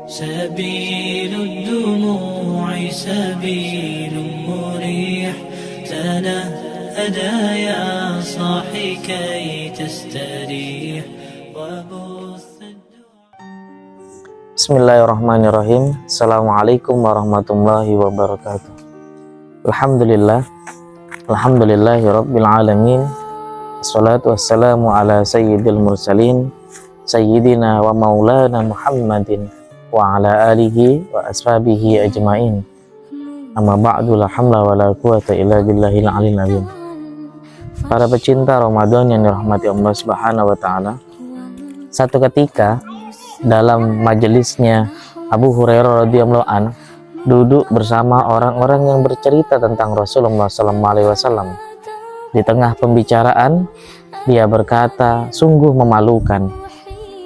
سبيل الدموع سبيل مريح تنهدى يا صاحي كي تستريح وبث Bismillahirrahmanirrahim. Assalamualaikum warahmatullahi wabarakatuh. Alhamdulillahi rabbil alamin. Assalatu wassalamu ala sayyidil mursalin sayyidina wa maulana Muhammadin wa ala alihi wa ashabihi ajmain. Amma ba'du, la hamla wa la quwata illa billahil aliyil azim. Para pecinta Ramadan yang dirahmati Allah Subhanahu wa taala, satu ketika dalam majelisnya Abu Hurairah radhiyallahu an duduk bersama orang-orang yang bercerita tentang Rasulullah SAW. Di tengah pembicaraan, dia berkata, sungguh memalukan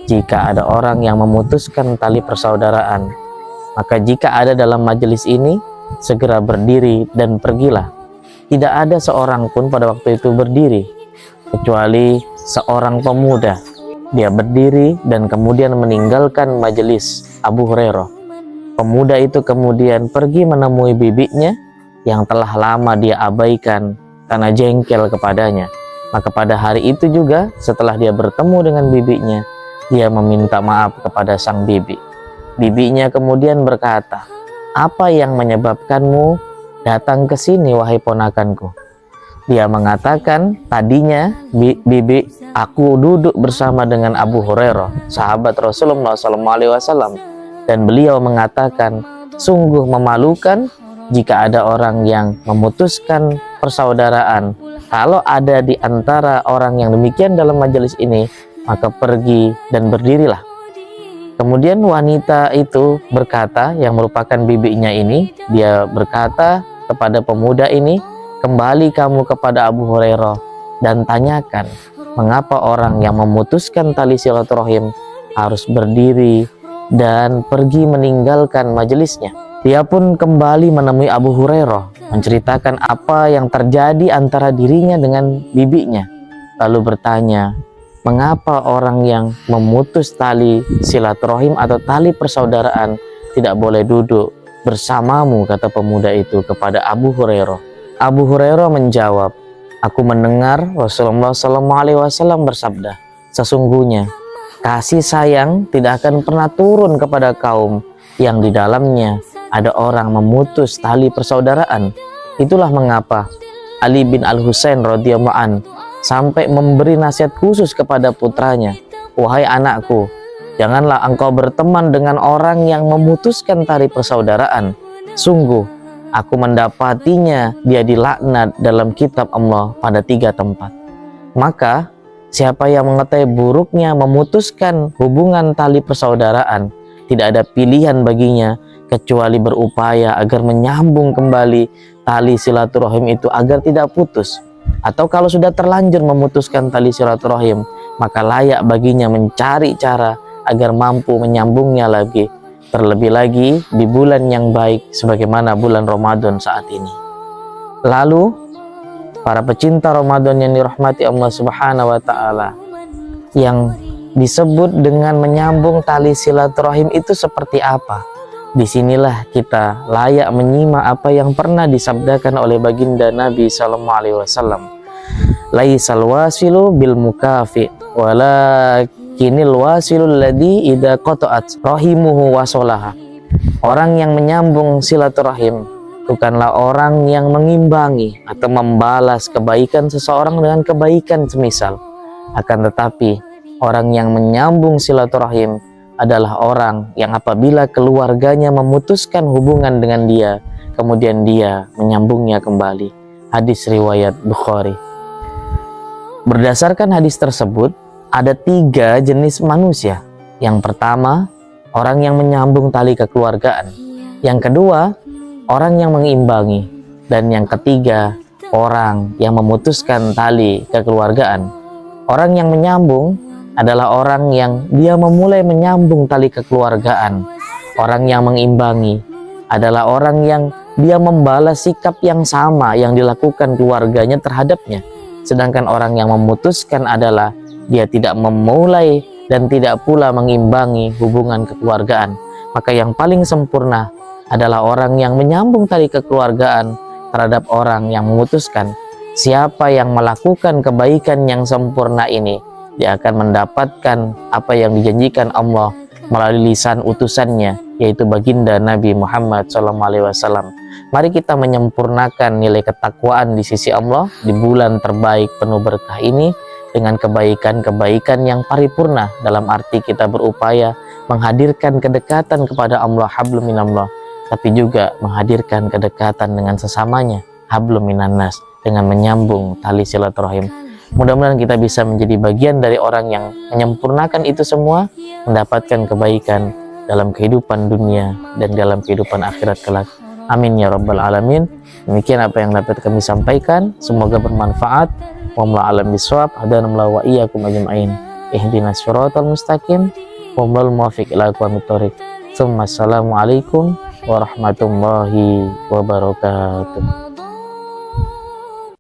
jika ada orang yang memutuskan tali persaudaraan. Maka jika ada dalam majelis ini, segera berdiri dan pergilah. Tidak ada seorang pun pada waktu itu berdiri, kecuali seorang pemuda. Dia berdiri dan kemudian meninggalkan majelis Abu Hurairah. Pemuda itu kemudian pergi menemui bibinya yang telah lama dia abaikan karena jengkel kepadanya. Maka pada hari itu juga setelah dia bertemu dengan bibinya, dia meminta maaf kepada sang bibi. Bibinya kemudian berkata, "Apa yang menyebabkanmu datang ke sini, wahai ponakanku?" Dia mengatakan, "Tadinya bibi, aku duduk bersama dengan Abu Hurairah, sahabat Rasulullah SAW, dan beliau mengatakan, sungguh memalukan jika ada orang yang memutuskan persaudaraan. Kalau ada di antara orang yang demikian dalam majelis ini, maka pergi dan berdirilah." Kemudian wanita itu berkata, yang merupakan bibinya ini, dia berkata kepada pemuda ini, "Kembali kamu kepada Abu Hurairah dan tanyakan mengapa orang yang memutuskan tali silaturahim harus berdiri dan pergi meninggalkan majelisnya." Dia pun kembali menemui Abu Hurairah, menceritakan apa yang terjadi antara dirinya dengan bibinya, lalu bertanya, "Mengapa orang yang memutus tali silaturahim atau tali persaudaraan tidak boleh duduk bersamamu?" kata pemuda itu kepada Abu Hurairah. Abu Hurairah menjawab, "Aku mendengar Rasulullah SAW bersabda, sesungguhnya kasih sayang tidak akan pernah turun kepada kaum yang di dalamnya ada orang memutus tali persaudaraan." Itulah mengapa Ali bin Al-Husain radhiyallahu an sampai memberi nasihat khusus kepada putranya, "Wahai anakku, janganlah engkau berteman dengan orang yang memutuskan tali persaudaraan. Sungguh aku mendapatinya dia dilaknat dalam kitab Allah pada 3 tempat. Maka siapa yang mengetahui buruknya memutuskan hubungan tali persaudaraan, tidak ada pilihan baginya kecuali berupaya agar menyambung kembali tali silaturahim itu agar tidak putus. Atau kalau sudah terlanjur memutuskan tali silaturahim, maka layak baginya mencari cara agar mampu menyambungnya lagi, terlebih lagi di bulan yang baik sebagaimana bulan Ramadan saat ini." Lalu para pecinta Ramadan yang dirahmati Allah Subhanahu wa taala, yang disebut dengan menyambung tali silaturahim itu seperti apa? Disinilah kita layak menyimak apa yang pernah disabdakan oleh baginda Nabi SAW. "Laisal wasilu bil mukafi walakinil wasilul ladzi idza qata'at rahimuhu wasolaha." Orang yang menyambung silaturahim bukanlah orang yang mengimbangi atau membalas kebaikan seseorang dengan kebaikan semisal. Akan tetapi orang yang menyambung silaturahim adalah orang yang apabila keluarganya memutuskan hubungan dengan dia, kemudian dia menyambungnya kembali. Hadis riwayat Bukhari. Berdasarkan hadis tersebut, ada 3 jenis manusia. Yang pertama, orang yang menyambung tali kekeluargaan. Yang kedua, orang yang mengimbangi. Dan yang ketiga, orang yang memutuskan tali kekeluargaan. Orang yang menyambung adalah orang yang dia memulai menyambung tali kekeluargaan. Orang yang mengimbangi adalah orang yang dia membalas sikap yang sama yang dilakukan keluarganya terhadapnya. Sedangkan orang yang memutuskan adalah dia tidak memulai dan tidak pula mengimbangi hubungan kekeluargaan. maka yang paling sempurna adalah orang yang menyambung tali kekeluargaan terhadap orang yang memutuskan. Siapa yang melakukan kebaikan yang sempurna ini, dia akan mendapatkan apa yang dijanjikan Allah melalui lisan utusannya, yaitu baginda Nabi Muhammad SAW. Mari kita menyempurnakan nilai ketakwaan di sisi Allah di bulan terbaik penuh berkah ini dengan kebaikan-kebaikan yang paripurna, dalam arti kita berupaya menghadirkan kedekatan kepada Allah, hablum minallah, tapi juga menghadirkan kedekatan dengan sesamanya, hablum minannas, dengan menyambung tali silaturahim. Mudah-mudahan kita bisa menjadi bagian dari orang yang menyempurnakan itu semua, mendapatkan kebaikan dalam kehidupan dunia dan dalam kehidupan akhirat kelak. Amin ya rabbal alamin. Demikian apa yang dapat kami sampaikan, semoga bermanfaat. Wallahu a'lam bishawab. Hadanallahu wa iyyakum ajma'in. Ihdinas siratal mustaqim. Wallahul muwaffiq ila aqwamit thoriq. Assalamualaikum warahmatullahi wabarakatuh.